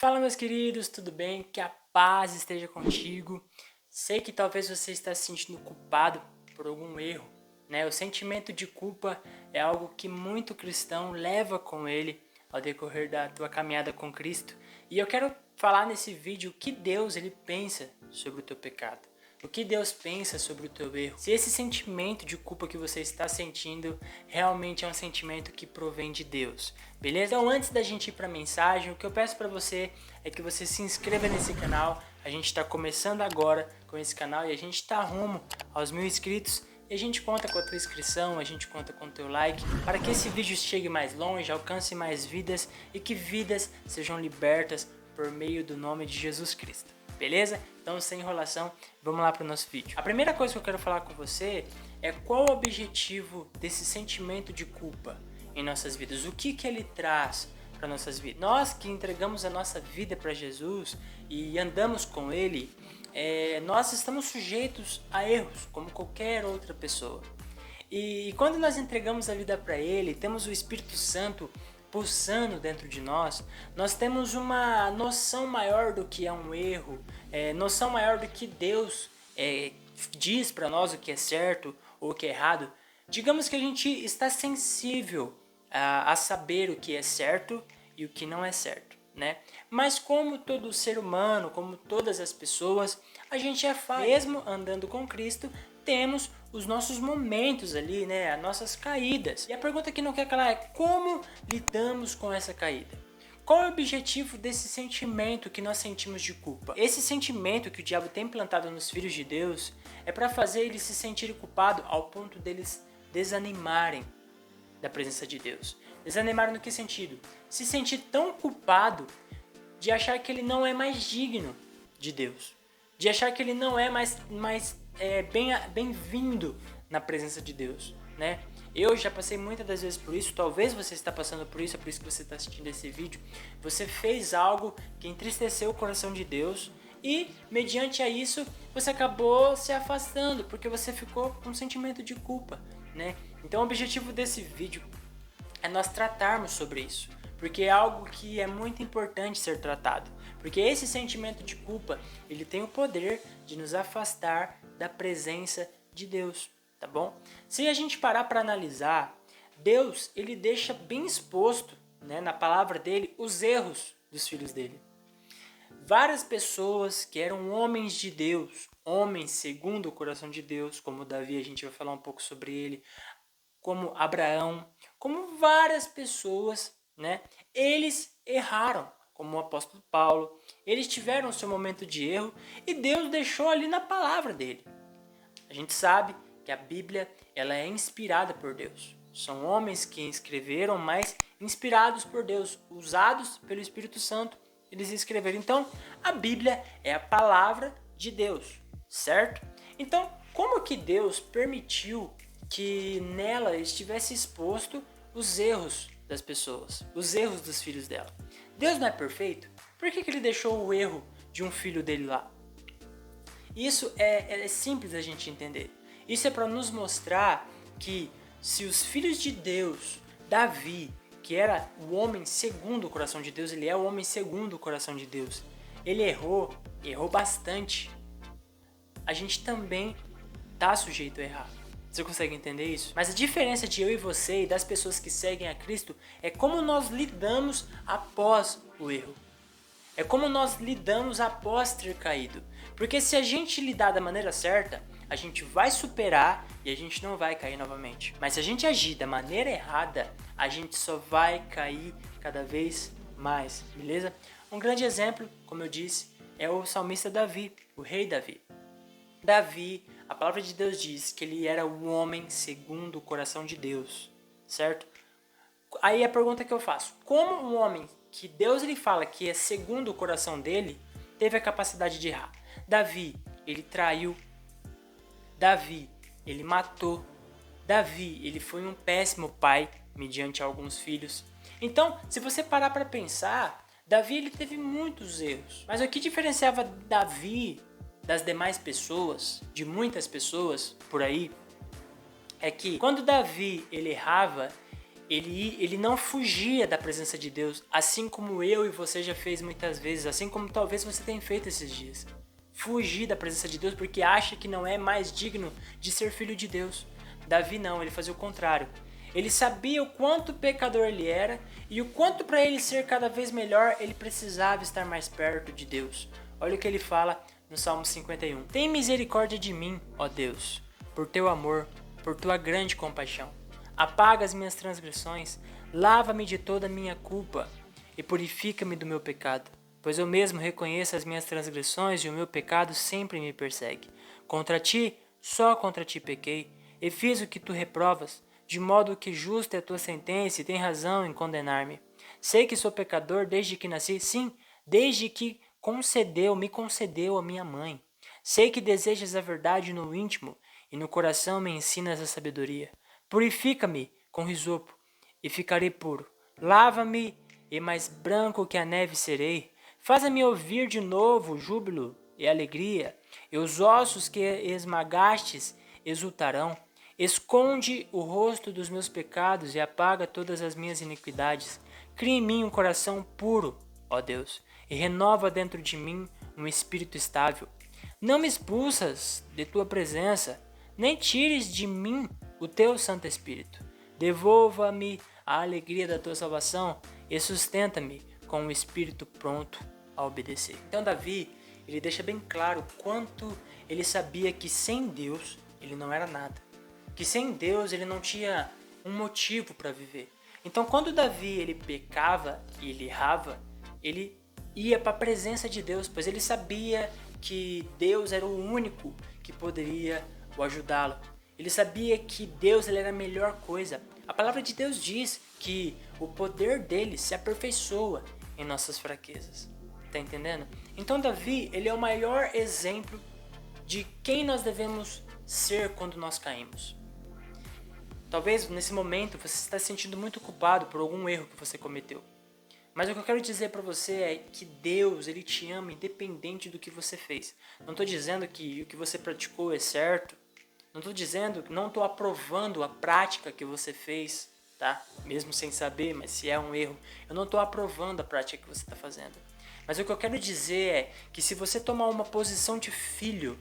Fala, meus queridos, tudo bem? Que a paz esteja contigo. Sei que talvez você está se sentindo culpado por algum erro, né? O sentimento de culpa é algo que muito cristão leva com ele ao decorrer da tua caminhada com Cristo. E eu quero falar nesse vídeo o que Deus ele pensa sobre o teu pecado. O que Deus pensa sobre o teu erro? Se esse sentimento de culpa que você está sentindo realmente é um sentimento que provém de Deus, beleza? Então, antes da gente ir para a mensagem, o que eu peço para você é que você se inscreva nesse canal. A gente está começando agora com esse canal e a gente está rumo aos 1000 inscritos. E a gente conta com a tua inscrição, a gente conta com o teu like, para que esse vídeo chegue mais longe, alcance mais vidas e que vidas sejam libertas por meio do nome de Jesus Cristo. Beleza? Então, sem enrolação, vamos lá para o nosso vídeo. A primeira coisa que eu quero falar com você é qual o objetivo desse sentimento de culpa em nossas vidas. O que ele traz para nossas vidas? Nós que entregamos a nossa vida para Jesus e andamos com Ele, nós estamos sujeitos a erros, como qualquer outra pessoa. E quando nós entregamos a vida para Ele, temos o Espírito Santo pulsando dentro de nós, nós temos uma noção maior do que é um erro, noção maior do que Deus diz para nós o que é certo ou o que é errado. Digamos que a gente está sensível a saber o que é certo e o que não é certo, né? Mas como todo ser humano, como todas as pessoas, a gente é falho. Mesmo andando com Cristo, temos os nossos momentos ali, né? As nossas caídas. E a pergunta que não quer calar é como lidamos com essa caída? Qual é o objetivo desse sentimento que nós sentimos de culpa? Esse sentimento que o diabo tem plantado nos filhos de Deus é para fazer eles se sentirem culpados ao ponto deles desanimarem da presença de Deus. Desanimaram no que sentido? Se sentir tão culpado de achar que ele não é mais digno de Deus. De achar que ele não é mais bem-vindo na presença de Deus, né? Eu já passei muitas das vezes por isso, talvez você está passando por isso, é por isso que você está assistindo esse vídeo. Você fez algo que entristeceu o coração de Deus e, mediante a isso, você acabou se afastando, porque você ficou com um sentimento de culpa, né? Então o objetivo desse vídeo é nós tratarmos sobre isso, porque é algo que é muito importante ser tratado, porque esse sentimento de culpa, ele tem o poder de nos afastar da presença de Deus, tá bom? Se a gente parar para analisar, Deus, ele deixa bem exposto, né, na palavra dele, os erros dos filhos dele. Várias pessoas que eram homens de Deus, homens segundo o coração de Deus, como Davi, a gente vai falar um pouco sobre ele, como Abraão, como várias pessoas, né? Eles erraram, como o apóstolo Paulo. Eles tiveram o seu momento de erro e Deus deixou ali na palavra dele. A gente sabe que a Bíblia ela é inspirada por Deus. São homens que escreveram, mas inspirados por Deus, usados pelo Espírito Santo, eles escreveram. Então, a Bíblia é a palavra de Deus, certo? Então, como que Deus permitiu que nela estivesse exposto os erros das pessoas, os erros dos filhos dela? Deus não é perfeito? Por que ele deixou o erro de um filho dele lá? Isso é simples a gente entender. Isso é para nos mostrar que se os filhos de Deus, Davi, que era o homem segundo o coração de Deus, ele é o homem segundo o coração de Deus, ele errou bastante, a gente também está sujeito a errar. Você consegue entender isso? Mas a diferença de eu e você e das pessoas que seguem a Cristo é como nós lidamos após o erro. É como nós lidamos após ter caído. Porque se a gente lidar da maneira certa, a gente vai superar e a gente não vai cair novamente. Mas se a gente agir da maneira errada, a gente só vai cair cada vez mais, beleza? Um grande exemplo, como eu disse, é o salmista Davi, o rei Davi. Davi, a palavra de Deus diz que ele era o homem segundo o coração de Deus, certo? Aí a pergunta que eu faço, como um homem que Deus ele fala que é segundo o coração dele, teve a capacidade de errar? Davi, ele traiu. Davi, ele matou. Davi, ele foi um péssimo pai, mediante alguns filhos. Então, se você parar para pensar, Davi ele teve muitos erros. Mas o que diferenciava Davi das demais pessoas, de muitas pessoas por aí, é que quando Davi ele errava, ele não fugia da presença de Deus, assim como eu e você já fez muitas vezes, assim como talvez você tenha feito esses dias. Fugir da presença de Deus porque acha que não é mais digno de ser filho de Deus. Davi não, ele fazia o contrário. Ele sabia o quanto pecador ele era e o quanto para ele ser cada vez melhor ele precisava estar mais perto de Deus. Olha o que ele fala no Salmo 51. Tem misericórdia de mim, ó Deus, por teu amor, por tua grande compaixão. Apaga as minhas transgressões, lava-me de toda a minha culpa e purifica-me do meu pecado. Pois eu mesmo reconheço as minhas transgressões e o meu pecado sempre me persegue. Contra ti, só contra ti pequei, e fiz o que tu reprovas, de modo que justa é a tua sentença e tem razão em condenar-me. Sei que sou pecador desde que nasci, sim, desde que me concedeu a minha mãe. Sei que desejas a verdade no íntimo, e no coração me ensinas a sabedoria. Purifica-me com risopo, e ficarei puro. Lava-me, e mais branco que a neve serei. Faça-me ouvir de novo júbilo e alegria, e os ossos que esmagastes exultarão. Esconde o rosto dos meus pecados e apaga todas as minhas iniquidades. Cria em mim um coração puro, ó Deus, e renova dentro de mim um espírito estável. Não me expulsas de tua presença, nem tires de mim o teu Santo Espírito. Devolva-me a alegria da tua salvação e sustenta-me com um espírito pronto a obedecer. Então Davi, ele deixa bem claro quanto ele sabia que sem Deus ele não era nada. Que sem Deus ele não tinha um motivo para viver. Então quando Davi ele pecava e ele errava, ele ia para a presença de Deus, pois ele sabia que Deus era o único que poderia o ajudá-lo. Ele sabia que Deus ele era a melhor coisa. A palavra de Deus diz que o poder dele se aperfeiçoa em nossas fraquezas. Tá entendendo? Então Davi, ele é o maior exemplo de quem nós devemos ser quando nós caímos. Talvez nesse momento você está se sentindo muito culpado por algum erro que você cometeu. Mas o que eu quero dizer para você é que Deus, ele te ama independente do que você fez. Não estou dizendo que o que você praticou é certo. Não estou aprovando a prática que você fez, tá? Mesmo sem saber, mas se é um erro, eu não estou aprovando a prática que você está fazendo. Mas o que eu quero dizer é que se você tomar uma posição de filho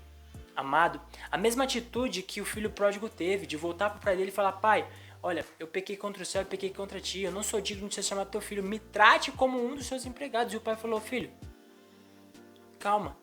amado, a mesma atitude que o filho pródigo teve, de voltar para o pai dele e falar: pai, olha, eu pequei contra o céu, eu pequei contra ti, eu não sou digno de ser chamado teu filho, me trate como um dos seus empregados. E o pai falou: filho, calma,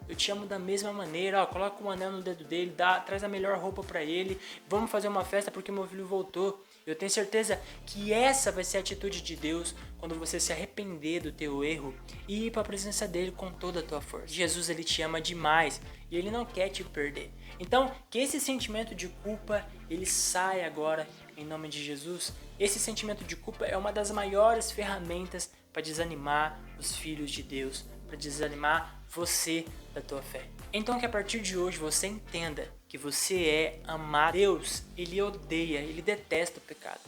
eu te amo da mesma maneira, ó, coloca um anel no dedo dele, traz a melhor roupa para ele, vamos fazer uma festa porque meu filho voltou. Eu tenho certeza que essa vai ser a atitude de Deus quando você se arrepender do teu erro e ir para a presença dele com toda a tua força. Jesus, ele te ama demais e ele não quer te perder. Então, que esse sentimento de culpa, ele saia agora em nome de Jesus. Esse sentimento de culpa é uma das maiores ferramentas para desanimar os filhos de Deus, para desanimar você da tua fé. Então que a partir de hoje você entenda que você é amado. Deus, ele odeia, ele detesta o pecado,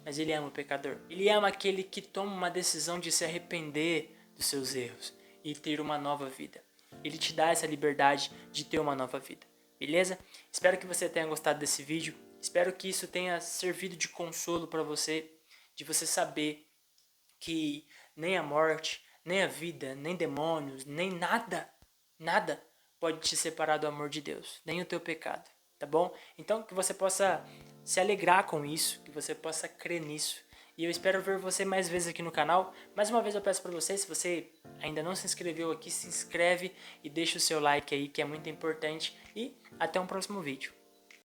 mas ele ama o pecador. Ele ama aquele que toma uma decisão de se arrepender dos seus erros e ter uma nova vida. Ele te dá essa liberdade de ter uma nova vida, beleza? Espero que você tenha gostado desse vídeo. Espero que isso tenha servido de consolo para você, de você saber que nem a morte, nem a vida, nem demônios, nem nada pode te separar do amor de Deus, nem o teu pecado, tá bom? Então que você possa se alegrar com isso, que você possa crer nisso. E eu espero ver você mais vezes aqui no canal. Mais uma vez eu peço para você, se você ainda não se inscreveu aqui, se inscreve e deixa o seu like aí, que é muito importante. E até um próximo vídeo.